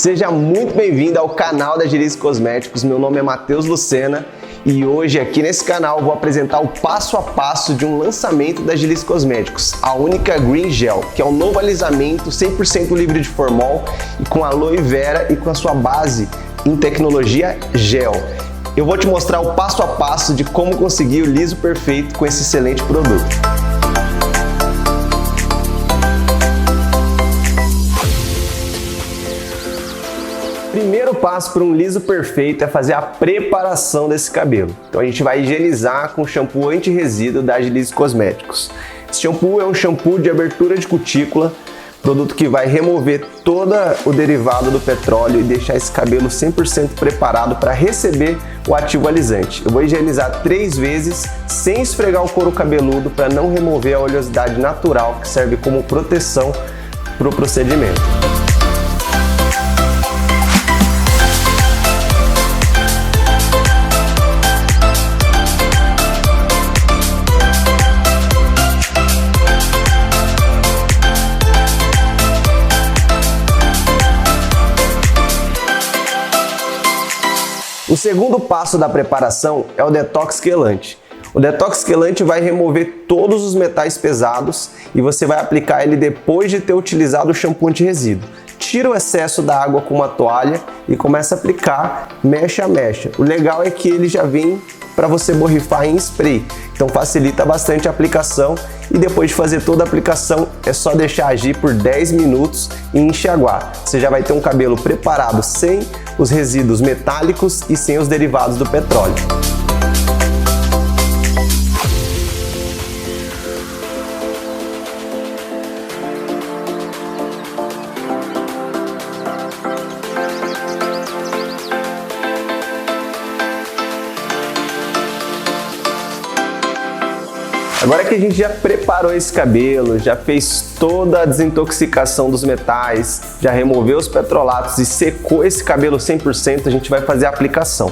Seja muito bem-vindo ao canal da Agilize Cosméticos. Meu nome é Matheus Lucena e hoje aqui nesse canal eu vou apresentar o passo a passo de um lançamento da Agilize Cosméticos, a Única Green Gel, que é um novo alisamento 100% livre de formol e com aloe vera e com a sua base em tecnologia gel. Eu vou te mostrar o passo a passo de como conseguir o liso perfeito com esse excelente produto. Primeiro passo para um liso perfeito é fazer a preparação desse cabelo. Então a gente vai higienizar com shampoo anti-resíduo da Agilize Cosméticos. Esse shampoo é um shampoo de abertura de cutícula, produto que vai remover todo o derivado do petróleo e deixar esse cabelo 100% preparado para receber o ativo alisante. Eu vou higienizar 3 vezes sem esfregar o couro cabeludo para não remover a oleosidade natural que serve como proteção para o procedimento. O segundo passo da preparação é o detox quelante. O detox quelante vai remover todos os metais pesados e você vai aplicar ele depois de ter utilizado o shampoo anti-resíduo. Tira o excesso da água com uma toalha e começa a aplicar mecha a mecha. O legal é que ele já vem para você borrifar em spray, então facilita bastante a aplicação e depois de fazer toda a aplicação é só deixar agir por 10 minutos e enxaguar. Você já vai ter um cabelo preparado sem os resíduos metálicos e sem os derivados do petróleo. Agora que a gente já preparou esse cabelo, já fez toda a desintoxicação dos metais, já removeu os petrolatos e secou esse cabelo 100%, a gente vai fazer a aplicação.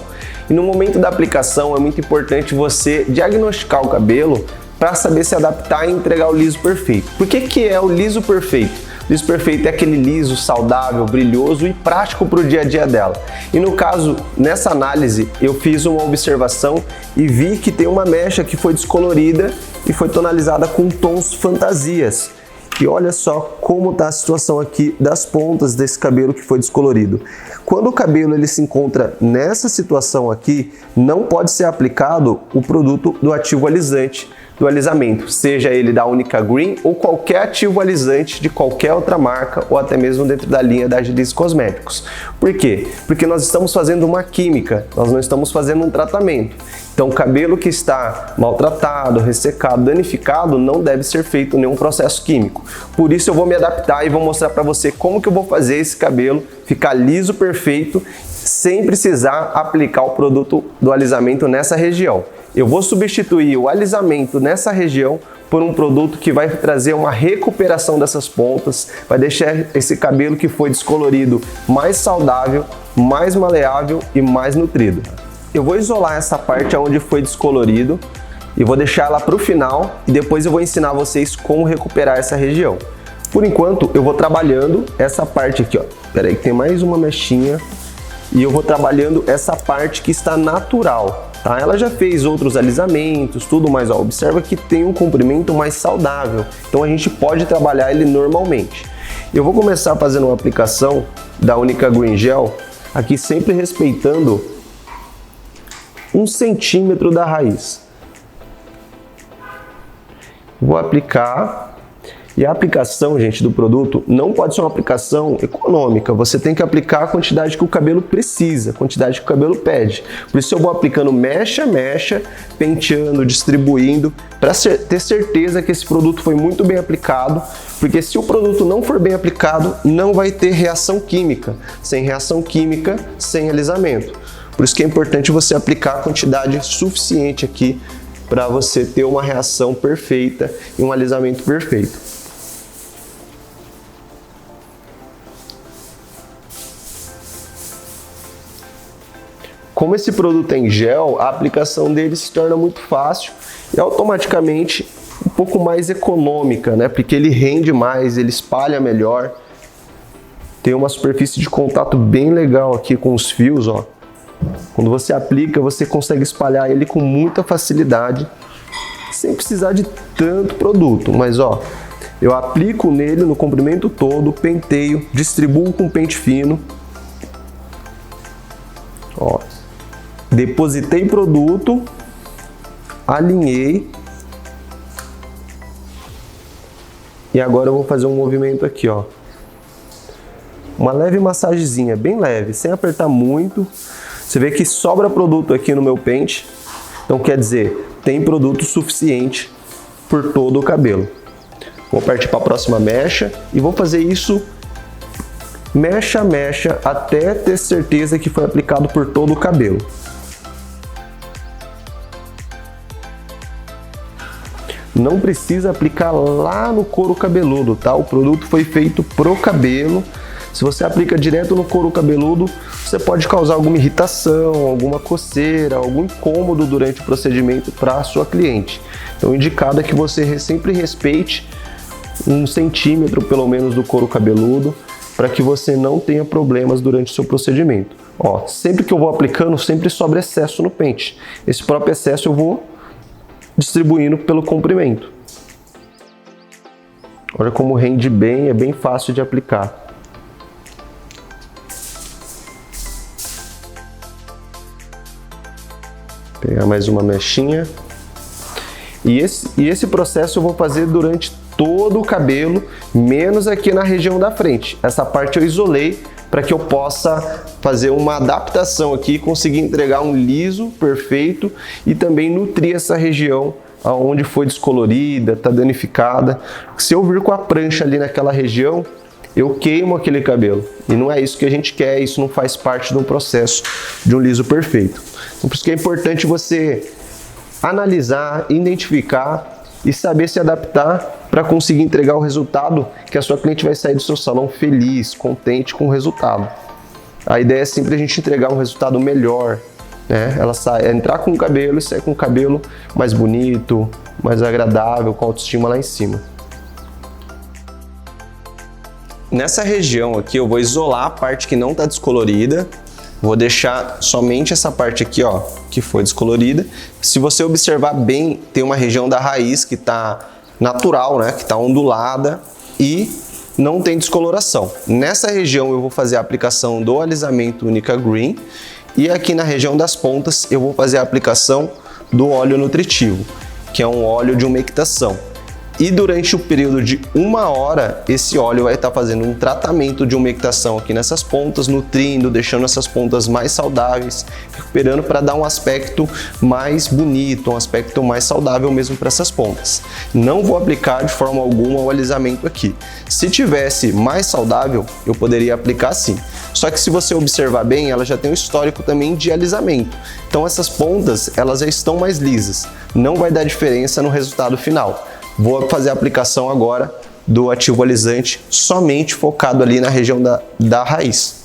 E no momento da aplicação é muito importante você diagnosticar o cabelo para saber se adaptar e entregar o liso perfeito. Por que é o liso perfeito? O liso perfeito é aquele liso, saudável, brilhoso e prático para o dia a dia dela. E no caso, nessa análise, eu fiz uma observação e vi que tem uma mecha que foi descolorida e foi tonalizada com tons fantasias. E olha só como está a situação aqui das pontas desse cabelo que foi descolorido. Quando o cabelo ele se encontra nessa situação aqui, não pode ser aplicado o produto do ativo alisante do alisamento, seja ele da Única Green ou qualquer ativo alisante de qualquer outra marca ou até mesmo dentro da linha da Agilize Cosméticos. Por quê? Porque nós estamos fazendo uma química, nós não estamos fazendo um tratamento. Então, o cabelo que está maltratado, ressecado, danificado, não deve ser feito nenhum processo químico. Por isso eu vou me adaptar e vou mostrar para você como que eu vou fazer esse cabelo ficar liso, perfeito, sem precisar aplicar o produto do alisamento nessa região. Eu vou substituir o alisamento nessa região por um produto que vai trazer uma recuperação dessas pontas, vai deixar esse cabelo que foi descolorido mais saudável, mais maleável e mais nutrido. Eu vou isolar essa parte onde foi descolorido e vou deixar ela para o final e depois eu vou ensinar vocês como recuperar essa região. Por enquanto eu vou trabalhando essa parte aqui, ó. Pera aí que tem mais uma mechinha e eu vou trabalhando essa parte que está natural. Tá? Ela já fez outros alisamentos, tudo, mas ó, observa que tem um comprimento mais saudável, então a gente pode trabalhar ele normalmente. Eu vou começar fazendo uma aplicação da Única Green Gel, aqui sempre respeitando 1 centímetro da raiz. Vou aplicar. E a aplicação, gente, do produto não pode ser uma aplicação econômica. Você tem que aplicar a quantidade que o cabelo precisa, a quantidade que o cabelo pede. Por isso eu vou aplicando mecha a mecha, penteando, distribuindo, para ter certeza que esse produto foi muito bem aplicado, porque se o produto não for bem aplicado, não vai ter reação química. Sem reação química, sem alisamento. Por isso que é importante você aplicar a quantidade suficiente aqui para você ter uma reação perfeita e um alisamento perfeito. Como esse produto é em gel, a aplicação dele se torna muito fácil e automaticamente um pouco mais econômica, né? Porque ele rende mais, ele espalha melhor. Tem uma superfície de contato bem legal aqui com os fios, ó. Quando você aplica, você consegue espalhar ele com muita facilidade, sem precisar de tanto produto. Mas ó, eu aplico nele no comprimento todo, penteio, distribuo com pente fino. Ó, depositei produto, alinhei. E agora eu vou fazer um movimento aqui, ó. Uma leve massagenzinha, bem leve, sem apertar muito. Você vê que sobra produto aqui no meu pente. Então quer dizer, tem produto suficiente por todo o cabelo. Vou partir para a próxima mecha e vou fazer isso mecha a mecha até ter certeza que foi aplicado por todo o cabelo. Não precisa aplicar lá no couro cabeludo, tá? O produto foi feito pro cabelo. Se você aplica direto no couro cabeludo, você pode causar alguma irritação, alguma coceira, algum incômodo durante o procedimento para a sua cliente. Então, o indicado é que você sempre respeite 1 centímetro pelo menos do couro cabeludo, para que você não tenha problemas durante o seu procedimento. Ó, sempre que eu vou aplicando, sempre sobra excesso no pente. Esse próprio excesso eu vou distribuindo pelo comprimento. Olha como rende bem, é bem fácil de aplicar. Pegar mais uma mechinha. E esse processo eu vou fazer durante todo o cabelo, menos aqui na região da frente. Essa parte eu isolei para que eu possa fazer uma adaptação aqui e conseguir entregar um liso perfeito e também nutrir essa região onde foi descolorida, está danificada. Se eu vir com a prancha ali naquela região, eu queimo aquele cabelo. E não é isso que a gente quer, isso não faz parte do processo de um liso perfeito. Então, por isso que é importante você analisar, identificar e saber se adaptar para conseguir entregar o resultado que a sua cliente vai sair do seu salão feliz, contente com o resultado. A ideia é sempre a gente entregar um resultado melhor, né? Ela entrar com o cabelo e sair com o cabelo mais bonito, mais agradável, com autoestima lá em cima. Nessa região aqui eu vou isolar a parte que não está descolorida. Vou deixar somente essa parte aqui, ó, que foi descolorida. Se você observar bem, tem uma região da raiz que está natural, né, que está ondulada e não tem descoloração. Nessa região eu vou fazer a aplicação do alisamento Unica Green e aqui na região das pontas eu vou fazer a aplicação do óleo nutritivo, que é um óleo de umectação. E durante o período de 1 hora, esse óleo vai estar fazendo um tratamento de umectação aqui nessas pontas, nutrindo, deixando essas pontas mais saudáveis, recuperando para dar um aspecto mais bonito, um aspecto mais saudável mesmo para essas pontas. Não vou aplicar de forma alguma o alisamento aqui. Se tivesse mais saudável, eu poderia aplicar sim. Só que se você observar bem, ela já tem um histórico também de alisamento. Então essas pontas, elas já estão mais lisas. Não vai dar diferença no resultado final. Vou fazer a aplicação agora do ativo alisante somente focado ali na região da raiz.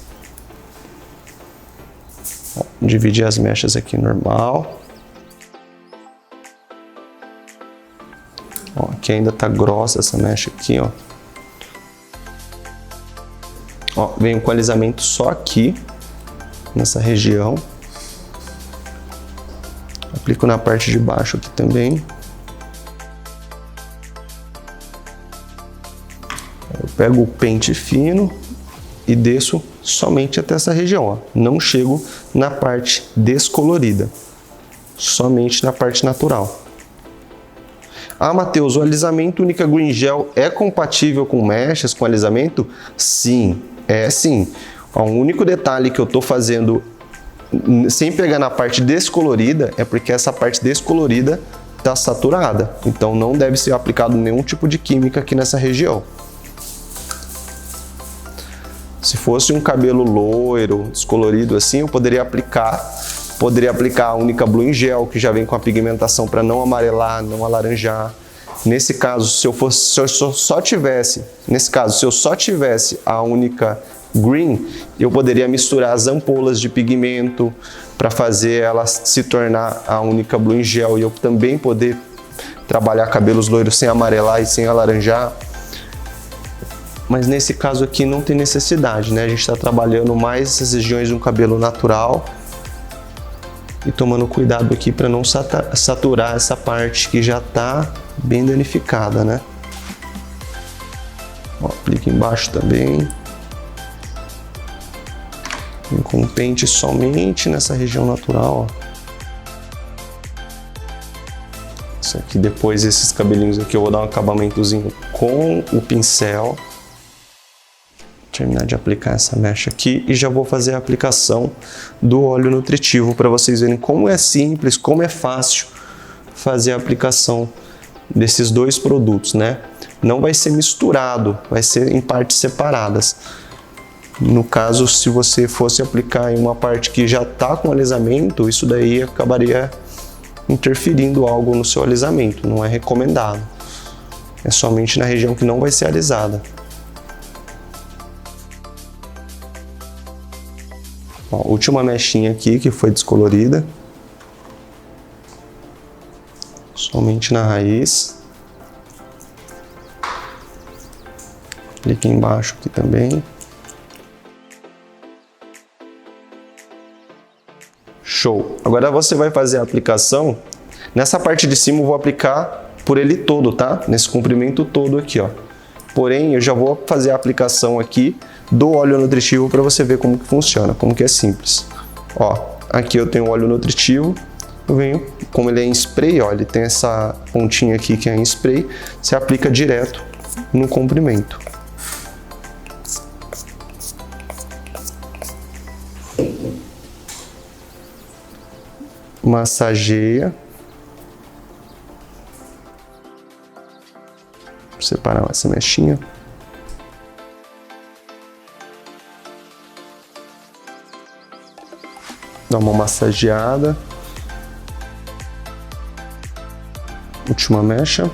Ó, dividir as mechas aqui normal. Ó, aqui ainda tá grossa essa mecha aqui, ó. Ó, venho com alisamento só aqui, nessa região. Aplico na parte de baixo aqui também. Eu pego o pente fino e desço somente até essa região, ó. Não chego na parte descolorida, somente na parte natural. Ah, Matheus, o alisamento Unica Green Gel é compatível com mechas, com alisamento? Sim, é sim. O único detalhe que eu estou fazendo sem pegar na parte descolorida é porque essa parte descolorida está saturada. Então não deve ser aplicado nenhum tipo de química aqui nessa região. Se fosse um cabelo loiro, descolorido assim, eu poderia aplicar a Unica Blue em Gel, que já vem com a pigmentação para não amarelar, não alaranjar. Nesse caso, se eu só tivesse a Unica Green, eu poderia misturar as ampolas de pigmento para fazer ela se tornar a Unica Blue em Gel e eu também poder trabalhar cabelos loiros sem amarelar e sem alaranjar. mas nesse caso aqui não tem necessidade, né? A gente está trabalhando mais essas regiões de um cabelo natural e tomando cuidado aqui para não saturar essa parte que já está bem danificada, né? Ó, aplica embaixo também. Vem com o pente somente nessa região natural, ó. Isso aqui, depois esses cabelinhos aqui eu vou dar um acabamentozinho com o pincel. Terminar de aplicar essa mecha aqui e já vou fazer a aplicação do óleo nutritivo para vocês verem como é simples, como é fácil fazer a aplicação desses dois produtos, né? Não vai ser misturado, vai ser em partes separadas. No caso, se você fosse aplicar em uma parte que já está com alisamento, isso daí acabaria interferindo algo no seu alisamento, não é recomendado. É somente na região que não vai ser alisada. Ó, última mechinha aqui que foi descolorida. Somente na raiz. Clique embaixo aqui também. Show! Agora você vai fazer a aplicação. Nessa parte de cima eu vou aplicar por ele todo, tá? Nesse comprimento todo aqui, ó. Porém, eu já vou fazer a aplicação aqui do óleo nutritivo para você ver como que funciona, como que é simples. Ó, aqui eu tenho o óleo nutritivo, eu venho, como ele é em spray, ó, ele tem essa pontinha aqui que é em spray, você aplica direto no comprimento. Massageia. Separar essa mechinha. Dá uma massageada. Última mecha.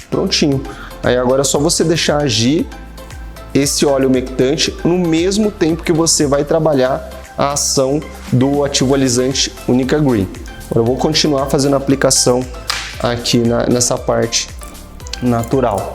Prontinho. Aí agora é só você deixar agir esse óleo umectante no mesmo tempo que você vai trabalhar a ação do ativo alisante Unica Green. Agora eu vou continuar fazendo a aplicação aqui nessa parte natural.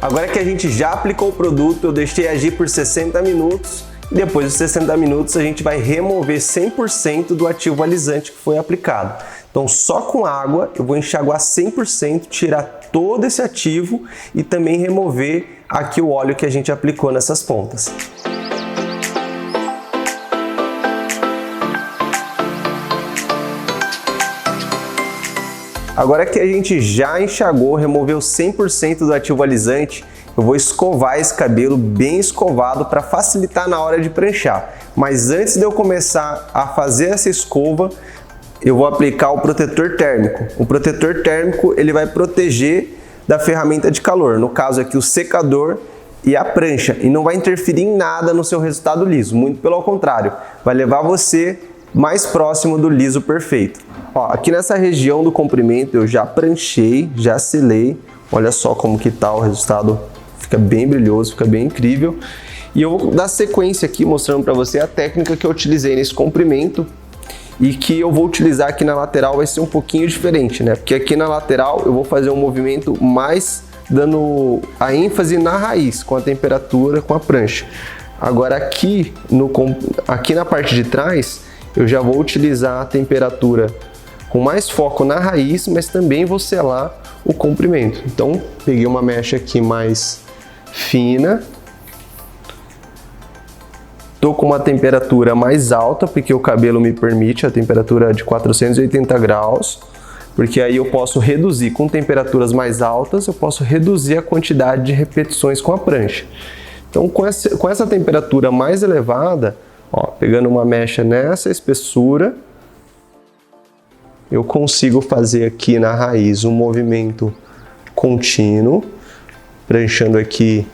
Agora que a gente já aplicou o produto, eu deixei agir por 60 minutos e depois dos 60 minutos a gente vai remover 100% do ativo alisante que foi aplicado. Então só com água eu vou enxaguar 100%, tirar todo esse ativo e também remover aqui o óleo que a gente aplicou nessas pontas. Agora que a gente já enxagou, removeu 100% do ativo alisante, eu vou escovar esse cabelo bem escovado para facilitar na hora de pranchar. Mas antes de eu começar a fazer essa escova, eu vou aplicar o protetor térmico. O protetor térmico ele vai proteger da ferramenta de calor, no caso aqui o secador e a prancha, e não vai interferir em nada no seu resultado liso, muito pelo contrário, vai levar você mais próximo do liso perfeito. Ó, aqui nessa região do comprimento eu já pranchei, já selei, olha só como que tá o resultado, fica bem brilhoso, fica bem incrível. E eu vou dar sequência aqui mostrando para você a técnica que eu utilizei nesse comprimento e que eu vou utilizar aqui na lateral vai ser um pouquinho diferente, né? Porque aqui na lateral eu vou fazer um movimento mais dando a ênfase na raiz, com a temperatura, com a prancha. Agora aqui na parte de trás eu já vou utilizar a temperatura com mais foco na raiz, mas também vou selar o comprimento. Então, peguei uma mecha aqui mais fina. Tô com uma temperatura mais alta, porque o cabelo me permite a temperatura de 480 graus, porque aí eu posso reduzir com temperaturas mais altas, eu posso reduzir a quantidade de repetições com a prancha. Então, com essa temperatura mais elevada, ó, pegando uma mecha nessa espessura, eu consigo fazer aqui na raiz um movimento contínuo, pranchando aqui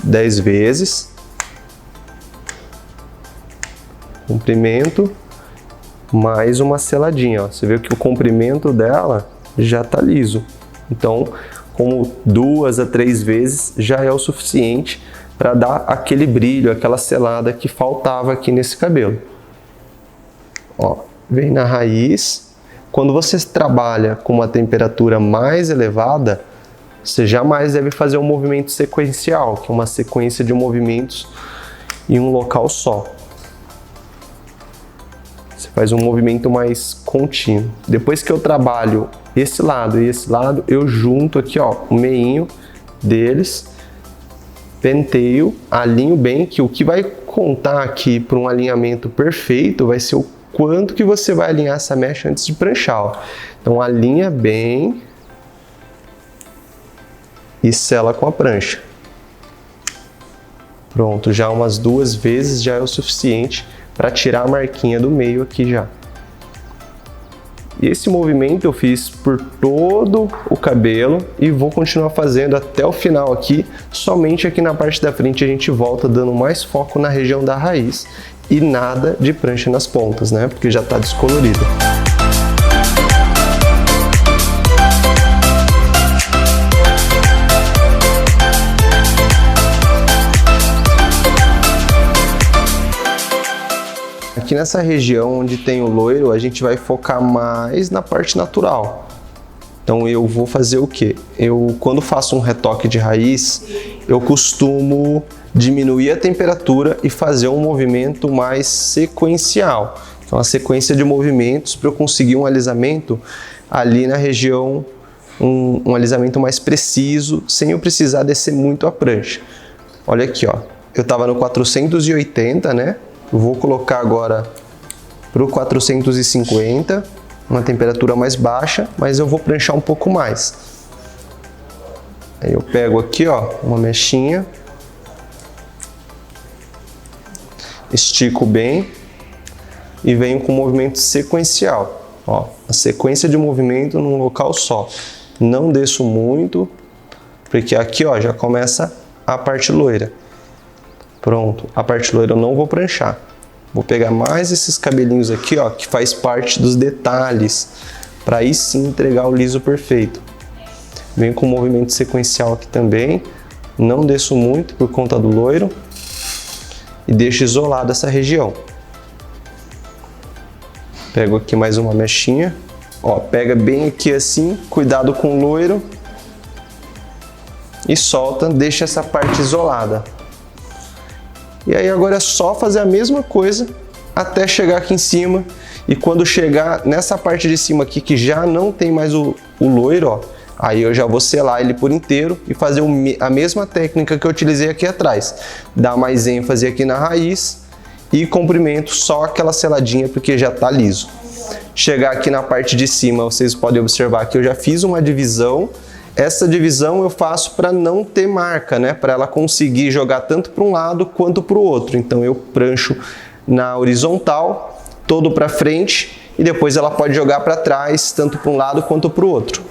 10 vezes. Comprimento, mais uma seladinha, ó. Você vê que o comprimento dela já tá liso. Então, como 2 a 3 vezes já é o suficiente para dar aquele brilho, aquela selada que faltava aqui nesse cabelo. Ó, vem na raiz. Quando você trabalha com uma temperatura mais elevada, você jamais deve fazer um movimento sequencial, que é uma sequência de movimentos em um local só. Você faz um movimento mais contínuo. Depois que eu trabalho esse lado e esse lado, eu junto aqui, ó, o meinho deles, penteio, alinho bem, que o que vai contar aqui para um alinhamento perfeito vai ser o quanto que você vai alinhar essa mecha antes de pranchar, ó. Então alinha bem e sela com a prancha. Pronto, já umas 2 vezes já é o suficiente para tirar a marquinha do meio aqui já. E esse movimento eu fiz por todo o cabelo e vou continuar fazendo até o final aqui. Somente aqui na parte da frente a gente volta dando mais foco na região da raiz e nada de prancha nas pontas, né? Porque já está descolorido. Aqui nessa região onde tem o loiro, a gente vai focar mais na parte natural. Então eu vou fazer o quê? Quando faço um retoque de raiz, eu costumo diminuir a temperatura e fazer um movimento mais sequencial. Então, uma sequência de movimentos para eu conseguir um alisamento ali na região, um alisamento mais preciso, sem eu precisar descer muito a prancha. Olha aqui, ó. Eu estava no 480, né? Eu vou colocar agora para o 450, uma temperatura mais baixa, mas eu vou pranchar um pouco mais. Aí eu pego aqui, ó, uma mechinha, estico bem e venho com um movimento sequencial. Ó, a sequência de movimento num local só. Não desço muito, porque aqui, ó, já começa a parte loira. Pronto, a parte loira eu não vou pranchar. Vou pegar mais esses cabelinhos aqui, ó, que faz parte dos detalhes, para aí sim entregar o liso perfeito. Venho com um movimento sequencial aqui também, não desço muito por conta do loiro e deixo isolado essa região. Pego aqui mais uma mechinha, ó, pega bem aqui assim, cuidado com o loiro e solta, deixa essa parte isolada. E aí agora é só fazer a mesma coisa até chegar aqui em cima. E quando chegar nessa parte de cima aqui, que já não tem mais o loiro, ó, aí eu já vou selar ele por inteiro e fazer a mesma técnica que eu utilizei aqui atrás. Dar mais ênfase aqui na raiz e comprimento só aquela seladinha porque já tá liso. Chegar aqui na parte de cima, vocês podem observar que eu já fiz uma divisão. Essa divisão eu faço para não ter marca, né? Para ela conseguir jogar tanto para um lado quanto para o outro. Então eu prancho na horizontal, todo para frente, e depois ela pode jogar para trás, tanto para um lado quanto para o outro.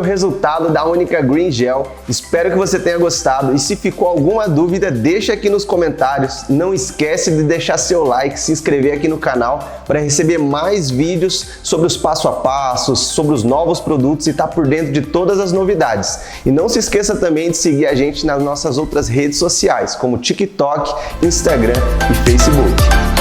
Resultado da Única Green Gel. Espero que você tenha gostado e se ficou alguma dúvida, deixa aqui nos comentários. Não esquece de deixar seu like, se inscrever aqui no canal para receber mais vídeos sobre os passo a passos, sobre os novos produtos e estar por dentro de todas as novidades. E não se esqueça também de seguir a gente nas nossas outras redes sociais, como TikTok, Instagram e Facebook.